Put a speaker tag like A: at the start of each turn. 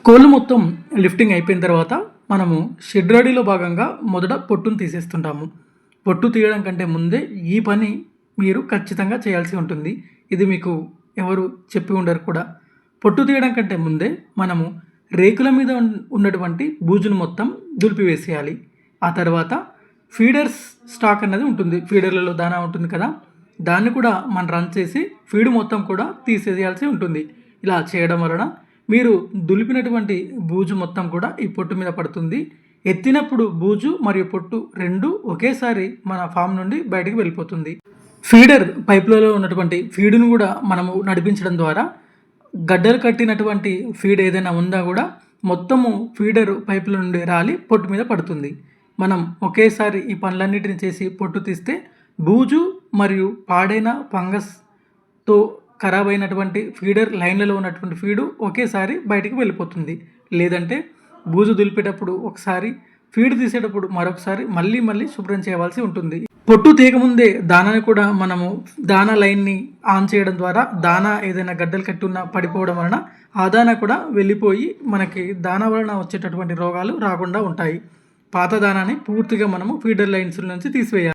A: కోళ్ళు మొత్తం లిఫ్టింగ్ అయిపోయిన తర్వాత మనము షెడ్ రెడీలో భాగంగా మొదట పొట్టును తీసేస్తుంటాము. పొట్టు తీయడం కంటే ముందే ఈ పని మీరు ఖచ్చితంగా చేయాల్సి ఉంటుంది. ఇది మీకు ఎవరు చెప్పి ఉండరు కూడా. పొట్టు తీయడం కంటే ముందే మనము రేకుల మీద ఉన్నటువంటి బూజును మొత్తం దులిపివేసేయాలి. ఆ తర్వాత ఫీడర్స్ స్టాక్ అన్నది ఉంటుంది. ఫీడర్లలో దానా ఉంటుంది కదా, దాన్ని కూడా మనం రన్ చేసి ఫీడ్ మొత్తం కూడా తీసేయాల్సి ఉంటుంది. ఇలా చేయడం వలన మీరు దులిపినటువంటి బూజు మొత్తం కూడా ఈ పొట్టు మీద పడుతుంది. ఎత్తినప్పుడు బూజు మరియు పొట్టు రెండు ఒకేసారి మన ఫామ్ నుండి బయటకు వెళ్ళిపోతుంది. ఫీడర్ పైపులలో ఉన్నటువంటి ఫీడును కూడా మనము నడిపించడం ద్వారా గడ్డలు కట్టినటువంటి ఫీడ్ ఏదైనా ఉందా కూడా మొత్తము ఫీడర్ పైపుల నుండి రాలి పొట్టు మీద పడుతుంది. మనం ఒకేసారి ఈ పనులన్నిటిని చేసి పొట్టు తీస్తే బూజు మరియు పాడైన ఫంగస్తో ఖరాబ్ అయినటువంటి ఫీడర్ లైన్లలో ఉన్నటువంటి ఫీడు ఒకేసారి బయటికి వెళ్ళిపోతుంది. లేదంటే బూజు దులిపేటప్పుడు ఒకసారి, ఫీడ్ తీసేటప్పుడు మరొకసారి మళ్ళీ శుభ్రం చేయవలసి ఉంటుంది. పొట్టు తీయకముందే దానాని కూడా మనము దానా లైన్ని ఆన్ చేయడం ద్వారా దానా ఏదైనా గడ్డలు కట్టి ఉన్నా పడిపోవడం వలన ఆ దానా కూడా వెళ్ళిపోయి మనకి దానా వలన వచ్చేటటువంటి రోగాలు రాకుండా ఉంటాయి. పాత దానాన్ని పూర్తిగా మనము ఫీడర్ లైన్స్ నుంచి తీసివేయాలి.